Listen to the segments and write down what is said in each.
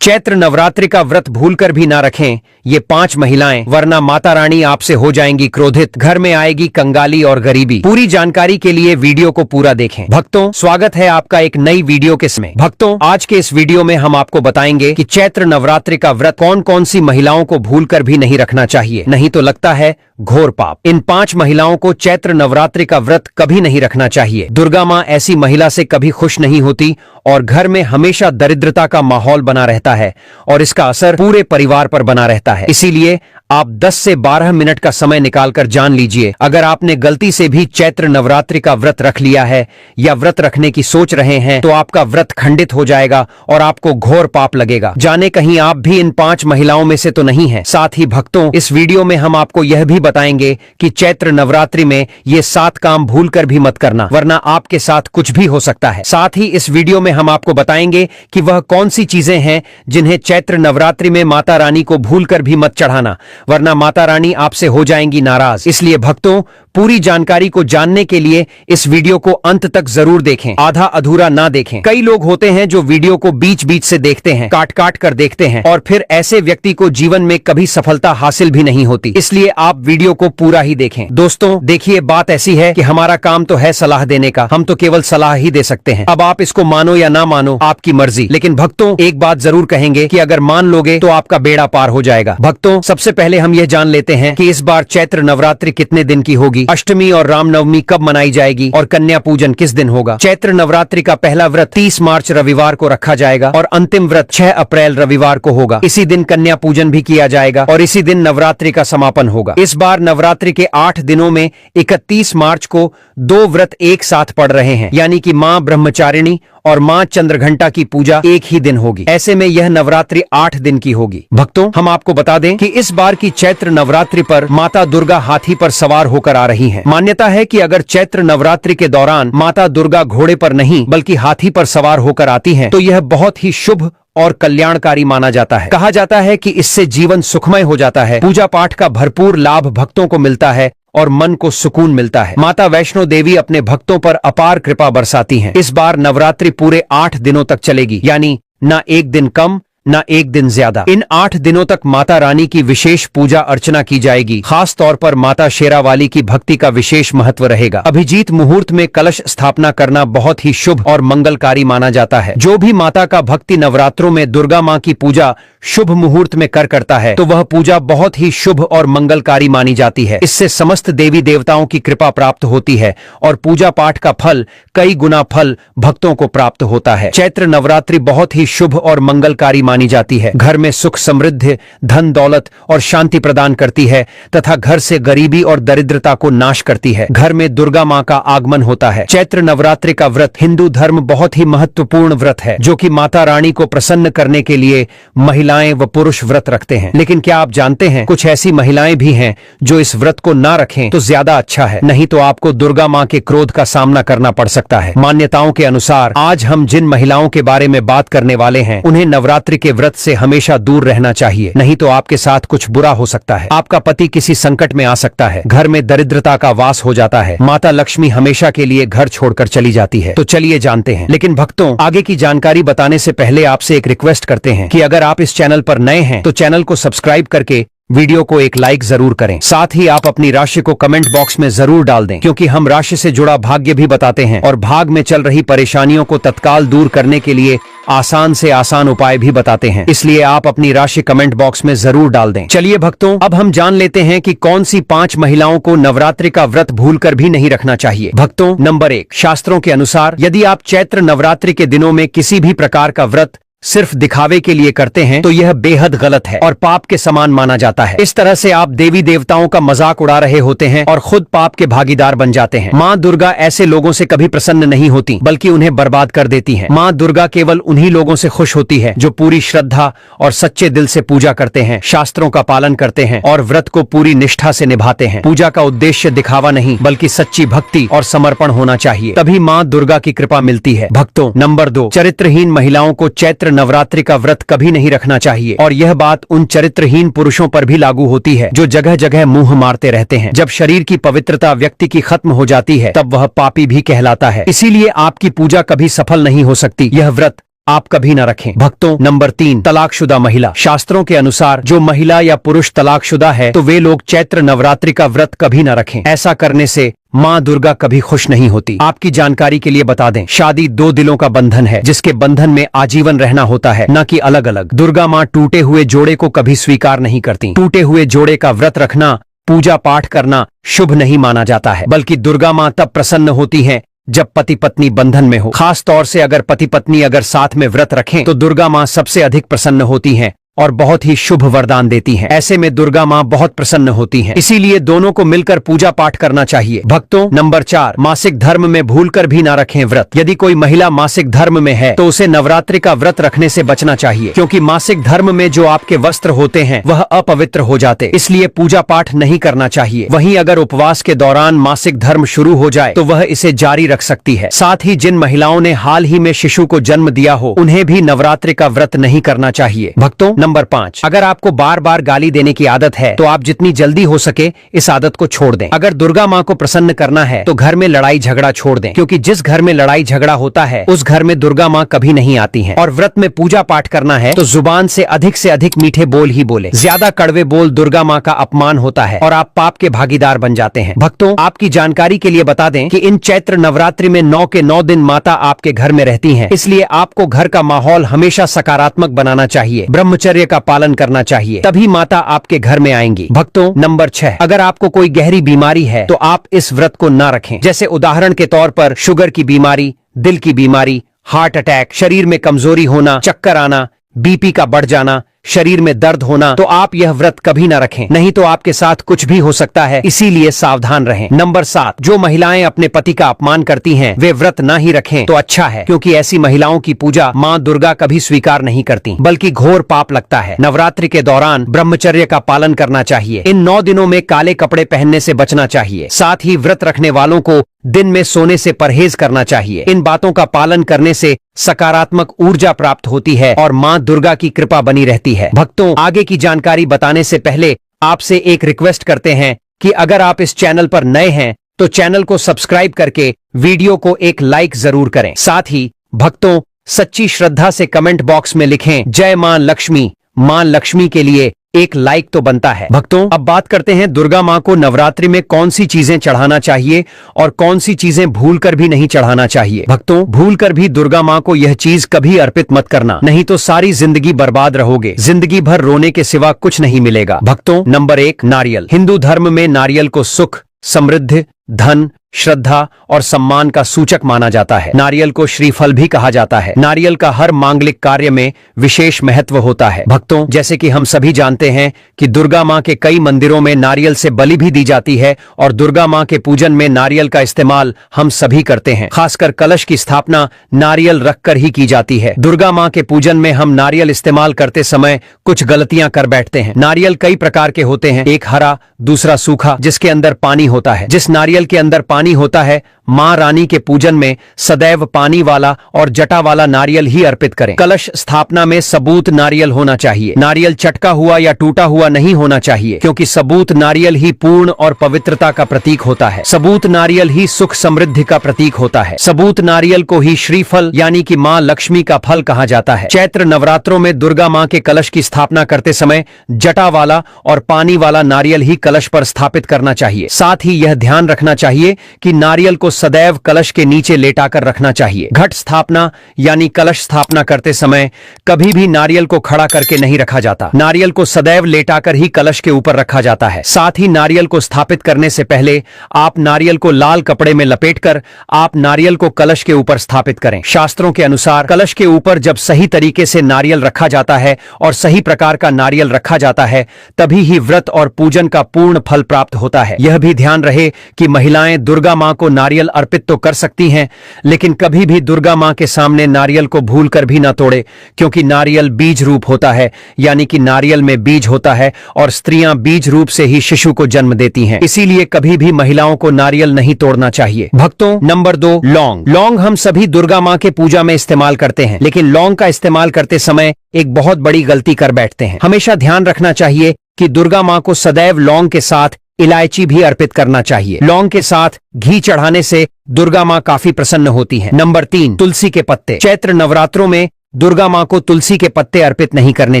चैत्र नवरात्रि का व्रत भूलकर भी ना रखें ये 5 महिलाएं, वरना माता रानी आपसे हो जाएंगी क्रोधित, घर में आएगी कंगाली और गरीबी। पूरी जानकारी के लिए वीडियो को पूरा देखें। भक्तों, स्वागत है आपका एक नई वीडियो के समय। भक्तों, आज के इस वीडियो में हम आपको बताएंगे कि चैत्र नवरात्रि का व्रत कौन कौन सी महिलाओं को भूलकर भी नहीं रखना चाहिए, नहीं तो लगता है घोर पाप। इन 5 महिलाओं को चैत्र नवरात्रि का व्रत कभी नहीं रखना चाहिए। दुर्गा माँ ऐसी महिला से कभी खुश नहीं होती और घर में हमेशा दरिद्रता का माहौल बना रहता है और इसका असर पूरे परिवार पर बना रहता है। इसीलिए आप 10 से 12 मिनट का समय निकालकर जान लीजिए, अगर आपने गलती से भी चैत्र नवरात्रि का व्रत रख लिया है या व्रत रखने की सोच रहे हैं तो आपका व्रत खंडित हो जाएगा और आपको घोर पाप लगेगा। जाने कहीं आप भी इन 5 महिलाओं में से तो नहीं हैं। साथ ही भक्तों, इस वीडियो में हम आपको यह भी बताएंगे कि चैत्र नवरात्रि में ये 7 काम भूलकर भी मत करना, वरना आपके साथ कुछ भी हो सकता है। साथ ही इस वीडियो में हम आपको बताएंगे कि वह कौन सी चीजें हैं जिन्हें चैत्र नवरात्रि में माता रानी को भूलकर भी मत चढ़ाना, वरना माता रानी आपसे हो जाएंगी नाराज। इसलिए भक्तों, पूरी जानकारी को जानने के लिए इस वीडियो को अंत तक जरूर देखें, आधा अधूरा ना देखें। कई लोग होते हैं जो वीडियो को बीच बीच से देखते हैं, काट काट कर देखते हैं, और फिर ऐसे व्यक्ति को जीवन में कभी सफलता हासिल भी नहीं होती। इसलिए आप वीडियो को पूरा ही देखें। दोस्तों देखिए, बात ऐसी है कि हमारा काम तो है सलाह देने का, हम तो केवल सलाह ही दे सकते हैं। अब आप इसको मानो या ना मानो, आपकी मर्जी। लेकिन भक्तों, एक बात जरूर कहेंगे कि अगर मान लोगे तो आपका बेड़ा पार हो जाएगा। भक्तों, सबसे पहले हम यह जान लेते हैं कि इस बार चैत्र नवरात्रि कितने दिन की होगी, अष्टमी और रामनवमी कब मनाई जाएगी और कन्या पूजन किस दिन होगा। चैत्र नवरात्रि का पहला व्रत 30 मार्च रविवार को रखा जाएगा और अंतिम व्रत 6 अप्रैल रविवार को होगा। इसी दिन कन्या पूजन भी किया जाएगा और इसी दिन नवरात्रि का समापन होगा। इस बार नवरात्रि के 8 दिनों में 31 मार्च को 2 व्रत एक साथ पड़ रहे हैं, यानी कि मां ब्रह्मचारिणी और मां चंद्रघंटा की पूजा एक ही दिन होगी। ऐसे में यह नवरात्रि 8 दिन की होगी। भक्तों, हम आपको बता दें कि इस बार की चैत्र नवरात्रि पर माता दुर्गा हाथी पर सवार होकर आ रही हैं। मान्यता है कि अगर चैत्र नवरात्रि के दौरान माता दुर्गा घोड़े पर नहीं बल्कि हाथी पर सवार होकर आती हैं, तो यह बहुत ही शुभ और कल्याणकारी माना जाता है। कहा जाता है कि इससे जीवन सुखमय हो जाता है, पूजा पाठ का भरपूर लाभ भक्तों को मिलता है और मन को सुकून मिलता है। माता वैष्णो देवी अपने भक्तों पर अपार कृपा बरसाती हैं। इस बार नवरात्रि पूरे 8 दिनों तक चलेगी, यानी ना एक दिन कम ना एक दिन ज्यादा। इन 8 दिनों तक माता रानी की विशेष पूजा अर्चना की जाएगी। खास तौर पर माता शेरावाली की भक्ति का विशेष महत्व रहेगा। अभिजीत मुहूर्त में कलश स्थापना करना बहुत ही शुभ और मंगलकारी माना जाता है। जो भी माता का भक्ति नवरात्रों में दुर्गा माँ की पूजा शुभ मुहूर्त में करता है तो वह पूजा बहुत ही शुभ और मंगलकारी मानी जाती है। इससे समस्त देवी देवताओं की कृपा प्राप्त होती है और पूजा पाठ का फल कई गुना फल भक्तों को प्राप्त होता है। चैत्र नवरात्रि बहुत ही शुभ और मंगलकारी मानी जाती है। घर में सुख समृद्धि, धन दौलत और शांति प्रदान करती है तथा घर से गरीबी और दरिद्रता को नाश करती है। घर में दुर्गा माँ का आगमन होता है। चैत्र नवरात्रि का व्रत हिंदू धर्म बहुत ही महत्वपूर्ण व्रत है, जो कि माता रानी को प्रसन्न करने के लिए महिलाएं व पुरुष व्रत रखते हैं। लेकिन क्या आप जानते हैं, कुछ ऐसी महिलाएं भी हैं जो इस व्रत को ना रखें तो ज्यादा अच्छा है, नहीं तो आपको दुर्गा माँ के क्रोध का सामना करना पड़ सकता है। मान्यताओं के अनुसार आज हम जिन महिलाओं के बारे में बात करने वाले हैं, उन्हें नवरात्रि के व्रत से हमेशा दूर रहना चाहिए, नहीं तो आपके साथ कुछ बुरा हो सकता है। आपका पति किसी संकट में आ सकता है, घर में दरिद्रता का वास हो जाता है, माता लक्ष्मी हमेशा के लिए घर छोड़कर चली जाती है। तो चलिए जानते हैं। लेकिन भक्तों, आगे की जानकारी बताने से पहले आपसे एक रिक्वेस्ट करते हैं कि अगर आप इस चैनल पर नए हैं तो चैनल को सब्सक्राइब करके वीडियो को एक लाइक जरूर करें। साथ ही आप अपनी राशि को कमेंट बॉक्स में जरूर डाल दें, क्योंकि हम राशि से जुड़ा भाग्य भी बताते हैं और भाग में चल रही परेशानियों को तत्काल दूर करने के लिए आसान से आसान उपाय भी बताते हैं। इसलिए आप अपनी राशि कमेंट बॉक्स में जरूर डाल दें। चलिए भक्तों, अब हम जान लेते हैं कि कौन सी 5 महिलाओं को नवरात्रि का व्रत भूलकर भी नहीं रखना चाहिए। भक्तों, नंबर 1, शास्त्रों के अनुसार यदि आप चैत्र नवरात्रि के दिनों में किसी भी प्रकार का व्रत सिर्फ दिखावे के लिए करते हैं तो यह बेहद गलत है और पाप के समान माना जाता है। इस तरह से आप देवी देवताओं का मजाक उड़ा रहे होते हैं और खुद पाप के भागीदार बन जाते हैं। माँ दुर्गा ऐसे लोगों से कभी प्रसन्न नहीं होती, बल्कि उन्हें बर्बाद कर देती हैं। माँ दुर्गा केवल उन्हीं लोगों से खुश होती है जो पूरी श्रद्धा और सच्चे दिल से पूजा करते हैं, शास्त्रों का पालन करते हैं और व्रत को पूरी निष्ठा से निभाते हैं। पूजा का उद्देश्य दिखावा नहीं बल्कि सच्ची भक्ति और समर्पण होना चाहिए, तभी माँ दुर्गा की कृपा मिलती है। भक्तों, नंबर 2, चरित्रहीन महिलाओं को चैत्र नवरात्रि का व्रत कभी नहीं रखना चाहिए और यह बात उन चरित्रहीन पुरुषों पर भी लागू होती है जो जगह जगह मुंह मारते रहते हैं। जब शरीर की पवित्रता व्यक्ति की खत्म हो जाती है तब वह पापी भी कहलाता है। इसीलिए आपकी पूजा कभी सफल नहीं हो सकती। यह व्रत आप कभी न रखें। भक्तों, नंबर 3, तलाकशुदा महिला। शास्त्रों के अनुसार जो महिला या पुरुष तलाकशुदा है तो वे लोग चैत्र नवरात्रि का व्रत कभी न रखें। ऐसा करने से माँ दुर्गा कभी खुश नहीं होती। आपकी जानकारी के लिए बता दें, शादी 2 दिलों का बंधन है जिसके बंधन में आजीवन रहना होता है, न कि अलग अलग। दुर्गा माँ टूटे हुए जोड़े को कभी स्वीकार नहीं करती। टूटे हुए जोड़े का व्रत रखना, पूजा पाठ करना शुभ नहीं माना जाता है, बल्कि दुर्गा माँ तब प्रसन्न होती हैं जब पति पत्नी बंधन में हो। खास तौर से अगर पति पत्नी अगर साथ में व्रत रखें तो दुर्गा माँ सबसे अधिक प्रसन्न होती हैं और बहुत ही शुभ वरदान देती हैं। ऐसे में दुर्गा माँ बहुत प्रसन्न होती हैं, इसीलिए दोनों को मिलकर पूजा पाठ करना चाहिए। भक्तों, नंबर 4, मासिक धर्म में भूलकर भी ना रखें व्रत। यदि कोई महिला मासिक धर्म में है तो उसे नवरात्रि का व्रत रखने से बचना चाहिए, क्योंकि मासिक धर्म में जो आपके वस्त्र होते हैं वह अपवित्र हो जाते, इसलिए पूजा पाठ नहीं करना चाहिए। वहीं अगर उपवास के दौरान मासिक धर्म शुरू हो जाए तो वह इसे जारी रख सकती है। साथ ही जिन महिलाओं ने हाल ही में शिशु को जन्म दिया हो उन्हें भी नवरात्रि का व्रत नहीं करना चाहिए। भक्तों, नंबर 5, अगर आपको बार बार गाली देने की आदत है तो आप जितनी जल्दी हो सके इस आदत को छोड़ दें। अगर दुर्गा माँ को प्रसन्न करना है तो घर में लड़ाई झगड़ा छोड़ दें, क्योंकि जिस घर में लड़ाई झगड़ा होता है उस घर में दुर्गा माँ कभी नहीं आती हैं। और व्रत में पूजा पाठ करना है तो जुबान से अधिक मीठे बोल ही बोले। ज्यादा कड़वे बोल दुर्गा माँ का अपमान होता है और आप पाप के भागीदार बन जाते हैं। भक्तों, आपकी जानकारी के लिए बता दें कि इन चैत्र नवरात्रि में 9 के 9 दिन माता आपके घर में रहती हैं, इसलिए आपको घर का माहौल हमेशा सकारात्मक बनाना चाहिए, ब्रह्मचर्य का पालन करना चाहिए, तभी माता आपके घर में आएंगी। भक्तों, नंबर 6, अगर आपको कोई गहरी बीमारी है तो आप इस व्रत को ना रखें। जैसे उदाहरण के तौर पर शुगर की बीमारी, दिल की बीमारी, हार्ट अटैक, शरीर में कमजोरी होना, चक्कर आना, बीपी का बढ़ जाना, शरीर में दर्द होना, तो आप यह व्रत कभी ना रखें, नहीं तो आपके साथ कुछ भी हो सकता है, इसीलिए सावधान रहें। नंबर 7, जो महिलाएं अपने पति का अपमान करती हैं वे व्रत ना ही रखें तो अच्छा है, क्योंकि ऐसी महिलाओं की पूजा माँ दुर्गा कभी स्वीकार नहीं करती, बल्कि घोर पाप लगता है। नवरात्रि के दौरान ब्रह्मचर्य का पालन करना चाहिए। इन 9 दिनों में काले कपड़े पहनने से बचना चाहिए। साथ ही व्रत रखने वालों को दिन में सोने से परहेज करना चाहिए। इन बातों का पालन करने से सकारात्मक ऊर्जा प्राप्त होती है और माँ दुर्गा की कृपा बनी रहती है। भक्तों, आगे की जानकारी बताने से पहले आपसे एक रिक्वेस्ट करते हैं कि अगर आप इस चैनल पर नए हैं तो चैनल को सब्सक्राइब करके वीडियो को एक लाइक जरूर करें। साथ ही भक्तों, सच्ची श्रद्धा से कमेंट बॉक्स में लिखें जय मां लक्ष्मी। मां लक्ष्मी के लिए एक लाइक तो बनता है। भक्तों, अब बात करते हैं दुर्गा माँ को नवरात्रि में कौन सी चीजें चढ़ाना चाहिए और कौन सी चीजें भूलकर भी नहीं चढ़ाना चाहिए। भक्तों, भूलकर भी दुर्गा माँ को यह चीज कभी अर्पित मत करना, नहीं तो सारी जिंदगी बर्बाद रहोगे, जिंदगी भर रोने के सिवा कुछ नहीं मिलेगा। भक्तों, नंबर 1, नारियल। हिंदू धर्म में नारियल को सुख, समृद्धि, धन, श्रद्धा और सम्मान का सूचक माना जाता है। नारियल को श्रीफल भी कहा जाता है। नारियल का हर मांगलिक कार्य में विशेष महत्व होता है। भक्तों, जैसे कि हम सभी जानते हैं कि दुर्गा माँ के कई मंदिरों में नारियल से बलि भी दी जाती है और दुर्गा माँ के पूजन में नारियल का इस्तेमाल हम सभी करते हैं। खासकर कलश की स्थापना नारियल रखकर ही की जाती है। दुर्गा माँ के पूजन में हम नारियल इस्तेमाल करते समय कुछ गलतियां कर बैठते हैं। नारियल कई प्रकार के होते हैं, एक हरा, दूसरा सूखा, जिसके अंदर पानी होता है। जिस नारियल के अंदर पानी होता है, मां रानी के पूजन में सदैव पानी वाला और जटा वाला नारियल ही अर्पित करें। कलश स्थापना में सबूत नारियल होना चाहिए। नारियल चटका हुआ या टूटा हुआ नहीं होना चाहिए, क्योंकि सबूत नारियल ही पूर्ण और पवित्रता का प्रतीक होता है। सबूत नारियल ही सुख समृद्धि का प्रतीक होता है। सबूत नारियल को ही श्रीफल यानी कि मां लक्ष्मी का फल कहा जाता है। चैत्र नवरात्रों में दुर्गा मां के कलश की स्थापना करते समय जटा वाला और पानी वाला नारियल ही कलश पर स्थापित करना चाहिए। साथ ही यह ध्यान रखना चाहिए कि नारियल को सदैव कलश के नीचे लेटाकर रखना चाहिए। घट स्थापना यानी कलश स्थापना करते समय कभी भी नारियल को खड़ा करके नहीं रखा जाता। नारियल को सदैव लेटाकर ही कलश के ऊपर रखा जाता है। साथ ही नारियल को स्थापित करने से पहले आप नारियल को लाल कपड़े में लपेटकर आप नारियल को कलश के ऊपर स्थापित करें। शास्त्रों के अनुसार कलश के ऊपर जब सही तरीके से नारियल रखा जाता है और सही प्रकार का नारियल रखा जाता है, तभी ही व्रत और पूजन का पूर्ण फल प्राप्त होता है। यह भी ध्यान रहे कि महिलाएं दुर्गा मां को नारियल अर्पित तो कर सकती हैं, लेकिन कभी भी दुर्गा मां के सामने नारियल को भूलकर भी न तोड़े, क्योंकि नारियल बीज रूप होता है, यानी कि नारियल में बीज होता है और स्त्रियां बीज रूप से ही शिशु को जन्म देती हैं। इसीलिए कभी भी महिलाओं को नारियल नहीं तोड़ना चाहिए। भक्तों, नंबर 2, लौंग। लौंग हम सभी दुर्गा मां के पूजा में इस्तेमाल करते हैं, लेकिन लौंग का इस्तेमाल करते समय एक बहुत बड़ी गलती कर बैठते हैं। हमेशा ध्यान रखना चाहिए कि दुर्गा मां को सदैव लौंग के साथ इलायची भी अर्पित करना चाहिए। लौंग के साथ घी चढ़ाने से दुर्गा मां काफी प्रसन्न होती हैं। नंबर 3, तुलसी के पत्ते। चैत्र नवरात्रों में दुर्गा माँ को तुलसी के पत्ते अर्पित नहीं करने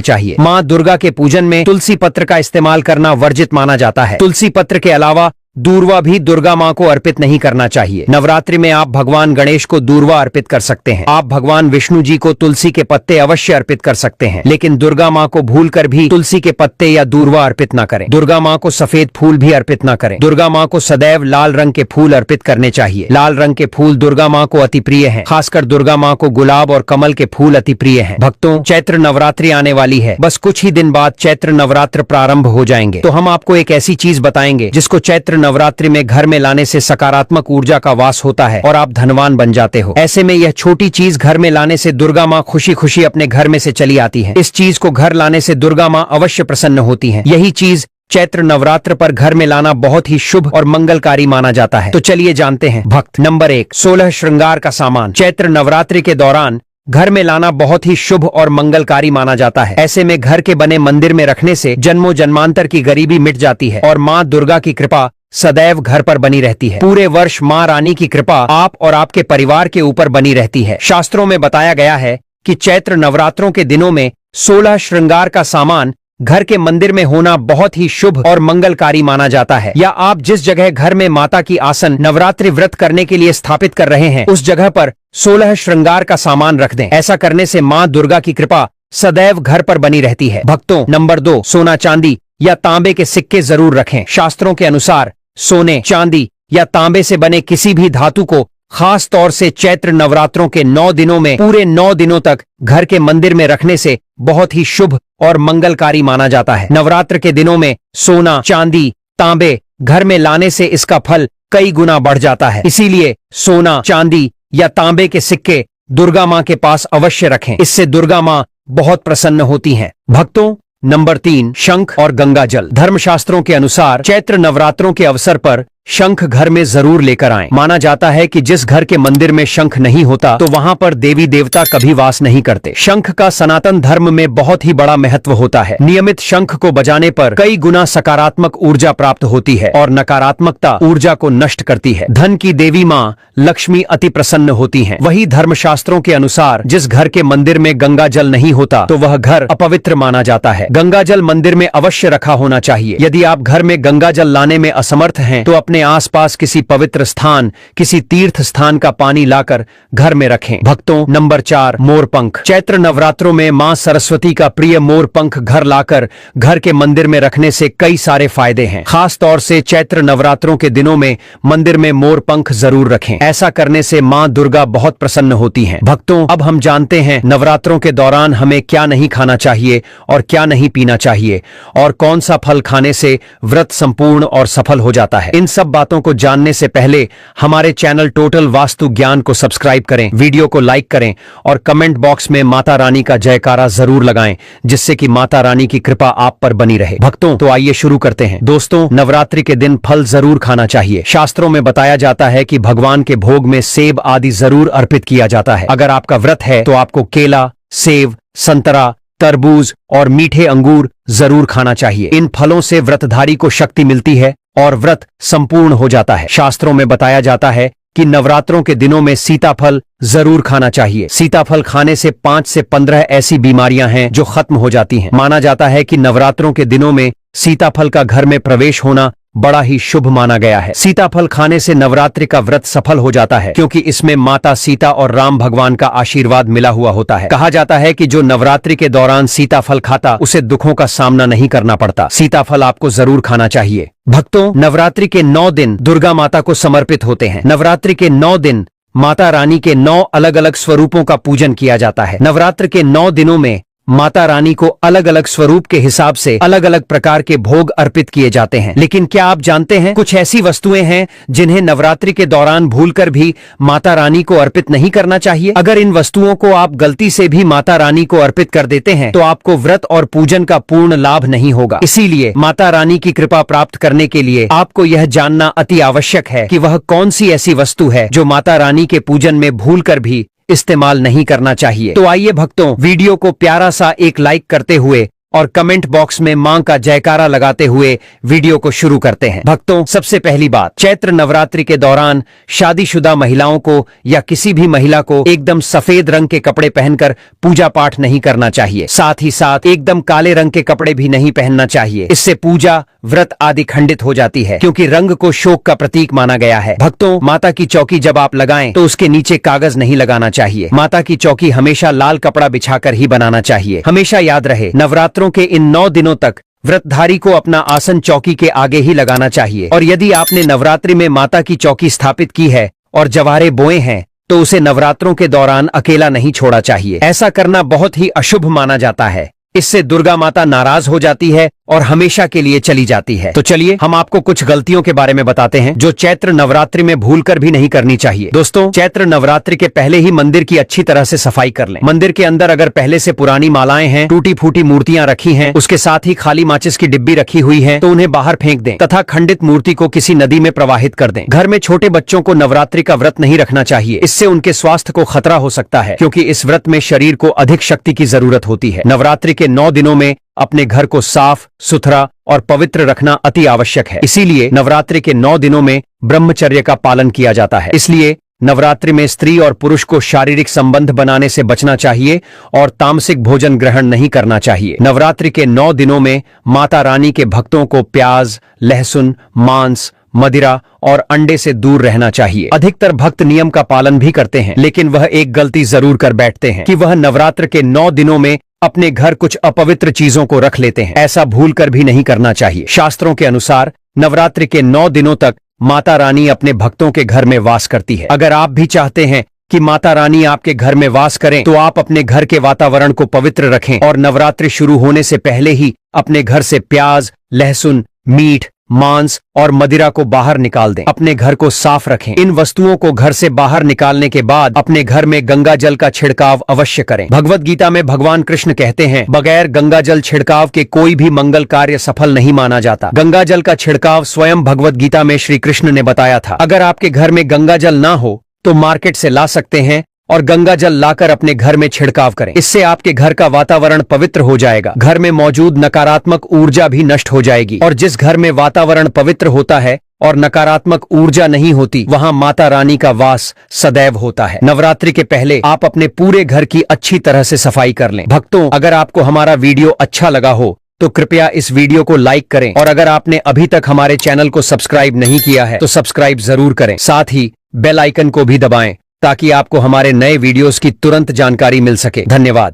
चाहिए। माँ दुर्गा के पूजन में तुलसी पत्र का इस्तेमाल करना वर्जित माना जाता है। तुलसी पत्र के अलावा दूर्वा भी दुर्गा माँ को अर्पित नहीं करना चाहिए। नवरात्रि में आप भगवान गणेश को दूर्वा अर्पित कर सकते हैं। आप भगवान विष्णु जी को तुलसी के पत्ते अवश्य अर्पित कर सकते हैं, लेकिन दुर्गा माँ को भूलकर भी तुलसी के पत्ते या दूर्वा अर्पित न करें। दुर्गा माँ को सफेद फूल भी अर्पित न करें। दुर्गा माँ को सदैव लाल रंग के फूल अर्पित करने चाहिए। लाल रंग के फूल दुर्गा माँ को अति प्रिय हैं। खासकर दुर्गा माँ को गुलाब और कमल के फूल अति प्रिय हैं। भक्तों, चैत्र नवरात्रि आने वाली है। बस कुछ ही दिन बाद चैत्र नवरात्र प्रारंभ हो जाएंगे, तो हम आपको एक ऐसी चीज बताएंगे जिसको चैत्र नवरात्रि में घर में लाने से सकारात्मक ऊर्जा का वास होता है और आप धनवान बन जाते हो। ऐसे में यह छोटी चीज घर में लाने से दुर्गा माँ खुशी खुशी अपने घर में से चली आती है। इस चीज को घर लाने से दुर्गा माँ अवश्य प्रसन्न होती है। यही चीज चैत्र नवरात्र पर घर में लाना बहुत ही शुभ और मंगलकारी माना जाता है। तो चलिए जानते हैं। भक्त नंबर 1, 16 श्रृंगार का सामान चैत्र नवरात्रि के दौरान घर में लाना बहुत ही शुभ और मंगलकारी माना जाता है। ऐसे में घर के बने मंदिर में रखने से जन्मों जन्मांतर की गरीबी मिट जाती है और माँ दुर्गा की कृपा सदैव घर पर बनी रहती है। पूरे वर्ष माँ रानी की कृपा आप और आपके परिवार के ऊपर बनी रहती है। शास्त्रों में बताया गया है कि चैत्र नवरात्रों के दिनों में 16 श्रृंगार का सामान घर के मंदिर में होना बहुत ही शुभ और मंगलकारी माना जाता है। या आप जिस जगह घर में माता की आसन नवरात्रि व्रत करने के लिए स्थापित कर रहे हैं, उस जगह पर 16 श्रृंगार का सामान रख दें। ऐसा करने से माँ दुर्गा की कृपा सदैव घर पर बनी रहती है। भक्तों, नंबर 2, सोना चांदी या तांबे के सिक्के जरूर रखें। शास्त्रों के अनुसार सोने, चांदी या तांबे से बने किसी भी धातु को खास तौर से चैत्र नवरात्रों के 9 दिनों में पूरे 9 दिनों तक घर के मंदिर में रखने से बहुत ही शुभ और मंगलकारी माना जाता है। नवरात्र के दिनों में सोना, चांदी, तांबे घर में लाने से इसका फल कई गुना बढ़ जाता है। इसीलिए सोना, चांदी या तांबे के सिक्के दुर्गा माँ के पास अवश्य रखें। इससे दुर्गा माँ बहुत प्रसन्न होती हैं। भक्तों, नंबर 3, शंख और गंगा जल। धर्मशास्त्रों के अनुसार चैत्र नवरात्रों के अवसर पर शंख घर में जरूर लेकर आएं। माना जाता है कि जिस घर के मंदिर में शंख नहीं होता तो वहां पर देवी देवता कभी वास नहीं करते। शंख का सनातन धर्म में बहुत ही बड़ा महत्व होता है। नियमित शंख को बजाने पर कई गुना सकारात्मक ऊर्जा प्राप्त होती है और नकारात्मकता ऊर्जा को नष्ट करती है। धन की देवी माँ लक्ष्मी अति प्रसन्न होती हैं। वही धर्मशास्त्रों के अनुसार जिस घर के मंदिर में गंगा जल नहीं होता तो वह घर अपवित्र माना जाता है। गंगा जल मंदिर में अवश्य रखा होना चाहिए। यदि आप घर में गंगा जल लाने में असमर्थ हैं तो अपने आसपास किसी पवित्र स्थान, किसी तीर्थ स्थान का पानी लाकर घर में रखें। भक्तों, नंबर 4, मोरपंख। चैत्र नवरात्रों में मां सरस्वती का प्रिय मोरपंख घर लाकर घर के मंदिर में रखने से कई सारे फायदे हैं। खास तौर से चैत्र नवरात्रों के दिनों में मंदिर में मोरपंख जरूर रखें। ऐसा करने से मां दुर्गा बहुत प्रसन्न होती हैं। भक्तों, अब हम जानते हैं नवरात्रों के दौरान हमें क्या नहीं खाना चाहिए और क्या नहीं पीना चाहिए और कौन सा फल खाने से व्रत संपूर्ण और सफल हो जाता है। इन सब बातों को जानने से पहले हमारे चैनल टोटल वास्तु ज्ञान को सब्सक्राइब करें, वीडियो को लाइक करें और कमेंट बॉक्स में माता रानी का जयकारा जरूर लगाएं, जिससे कि माता रानी की कृपा आप पर बनी रहे। भक्तों, तो आइए शुरू करते हैं। दोस्तों, नवरात्रि के दिन फल जरूर खाना चाहिए। शास्त्रों में बताया जाता है कि भगवान के भोग में सेब आदि जरूर अर्पित किया जाता है। अगर आपका व्रत है तो आपको केला, सेब, संतरा, तरबूज और मीठे अंगूर जरूर खाना चाहिए। इन फलों से व्रतधारी को शक्ति मिलती है और व्रत संपूर्ण हो जाता है। शास्त्रों में बताया जाता है कि नवरात्रों के दिनों में सीताफल जरूर खाना चाहिए। सीताफल खाने से 5 से 15 ऐसी बीमारियां हैं जो खत्म हो जाती हैं। माना जाता है कि नवरात्रों के दिनों में सीताफल का घर में प्रवेश होना बड़ा ही शुभ माना गया है। सीताफल खाने से नवरात्रि का व्रत सफल हो जाता है, क्योंकि इसमें माता सीता और राम भगवान का आशीर्वाद मिला हुआ होता है। कहा जाता है कि जो नवरात्रि के दौरान सीताफल खाता उसे दुखों का सामना नहीं करना पड़ता। सीताफल आपको जरूर खाना चाहिए। भक्तों, नवरात्रि के 9 दिन दुर्गा माता को समर्पित होते हैं। नवरात्रि के 9 दिन माता रानी के 9 अलग अलग स्वरूपों का पूजन किया जाता है। नवरात्र के 9 दिनों में माता रानी को अलग अलग स्वरूप के हिसाब से अलग अलग प्रकार के भोग अर्पित किए जाते हैं। लेकिन क्या आप जानते हैं, कुछ ऐसी वस्तुएं हैं जिन्हें नवरात्रि के दौरान भूलकर भी माता रानी को अर्पित नहीं करना चाहिए। अगर इन वस्तुओं को आप गलती से भी माता रानी को अर्पित कर देते हैं तो आपको व्रत और पूजन का पूर्ण लाभ नहीं होगा। इसीलिए माता रानी की कृपा प्राप्त करने के लिए आपको यह जानना अति आवश्यक है कि वह कौन सी ऐसी वस्तु है जो माता रानी के पूजन में भूलकर भी इस्तेमाल नहीं करना चाहिए। तो आइए भक्तों, वीडियो को प्यारा सा एक लाइक करते हुए और कमेंट बॉक्स में मां का जयकारा लगाते हुए वीडियो को शुरू करते हैं। भक्तों, सबसे पहली बात, चैत्र नवरात्रि के दौरान शादीशुदा महिलाओं को या किसी भी महिला को एकदम सफेद रंग के कपड़े पहनकर पूजा पाठ नहीं करना चाहिए। साथ ही साथ एकदम काले रंग के कपड़े भी नहीं पहनना चाहिए। इससे पूजा, व्रत आदि खंडित हो जाती है, क्योंकि रंग को शोक का प्रतीक माना गया है। भक्तों, माता की चौकी जब आप लगाएं तो उसके नीचे कागज नहीं लगाना चाहिए। माता की चौकी हमेशा लाल कपड़ा बिछाकर ही बनाना चाहिए। हमेशा याद रहे, नवरात्रों के इन 9 दिनों तक व्रतधारी को अपना आसन चौकी के आगे ही लगाना चाहिए। और यदि आपने नवरात्रि में माता की चौकी स्थापित की है और जवारे बोए हैं तो उसे नवरात्रों के दौरान अकेला नहीं छोड़ा चाहिए। ऐसा करना बहुत ही अशुभ माना जाता है। इससे दुर्गा माता नाराज हो जाती है और हमेशा के लिए चली जाती है। तो चलिए हम आपको कुछ गलतियों के बारे में बताते हैं जो चैत्र नवरात्रि में भूलकर भी नहीं करनी चाहिए। दोस्तों, चैत्र नवरात्रि के पहले ही मंदिर की अच्छी तरह से सफाई कर लें। मंदिर के अंदर अगर पहले से पुरानी मालाएं हैं, टूटी फूटी मूर्तियां रखी हैं, उसके साथ ही खाली माचिस की डिब्बी रखी हुई है, तो उन्हें बाहर फेंक दें तथा खंडित मूर्ति को किसी नदी में प्रवाहित कर दें। घर में छोटे बच्चों को नवरात्रि का व्रत नहीं रखना चाहिए। इससे उनके स्वास्थ्य को खतरा हो सकता है, क्योंकि इस व्रत में शरीर को अधिक शक्ति की जरूरत होती है। नवरात्रि के 9 दिनों में अपने घर को साफ सुथरा और पवित्र रखना अति आवश्यक है। इसीलिए नवरात्रि के 9 दिनों में ब्रह्मचर्य का पालन किया जाता है। इसलिए नवरात्रि में स्त्री और पुरुष को शारीरिक संबंध बनाने से बचना चाहिए और तामसिक भोजन ग्रहण नहीं करना चाहिए। नवरात्रि के 9 दिनों में माता रानी के भक्तों को प्याज, लहसुन, मांस, मदिरा और अंडे से दूर रहना चाहिए। अधिकतर भक्त नियम का पालन भी करते हैं, लेकिन वह एक गलती जरूर कर बैठते हैं कि वह नवरात्र के 9 दिनों में अपने घर कुछ अपवित्र चीजों को रख लेते हैं। ऐसा भूलकर भी नहीं करना चाहिए। शास्त्रों के अनुसार नवरात्रि के 9 दिनों तक माता रानी अपने भक्तों के घर में वास करती है। अगर आप भी चाहते हैं कि माता रानी आपके घर में वास करें, तो आप अपने घर के वातावरण को पवित्र रखें और नवरात्रि शुरू होने से पहले ही अपने घर से प्याज, लहसुन, मीट, मांस और मदिरा को बाहर निकाल दें। अपने घर को साफ रखें। इन वस्तुओं को घर से बाहर निकालने के बाद अपने घर में गंगा जल का छिड़काव अवश्य करें। भगवत गीता में भगवान कृष्ण कहते हैं, बगैर गंगा जल छिड़काव के कोई भी मंगल कार्य सफल नहीं माना जाता। गंगा जल का छिड़काव स्वयं भगवत गीता में श्री कृष्ण ने बताया था। अगर आपके घर में गंगा जल ना हो तो मार्केट से ला सकते हैं और गंगा जल लाकर अपने घर में छिड़काव करें। इससे आपके घर का वातावरण पवित्र हो जाएगा। घर में मौजूद नकारात्मक ऊर्जा भी नष्ट हो जाएगी। और जिस घर में वातावरण पवित्र होता है और नकारात्मक ऊर्जा नहीं होती, वहां माता रानी का वास सदैव होता है। नवरात्रि के पहले आप अपने पूरे घर की अच्छी तरह से सफाई कर लें। भक्तों, अगर आपको हमारा वीडियो अच्छा लगा हो तो कृपया इस वीडियो को लाइक करें, और अगर आपने अभी तक हमारे चैनल को सब्सक्राइब नहीं किया है तो सब्सक्राइब जरूर करें। साथ ही बेल आइकन को भी दबाएं ताकि आपको हमारे नए वीडियोस की तुरंत जानकारी मिल सके। धन्यवाद।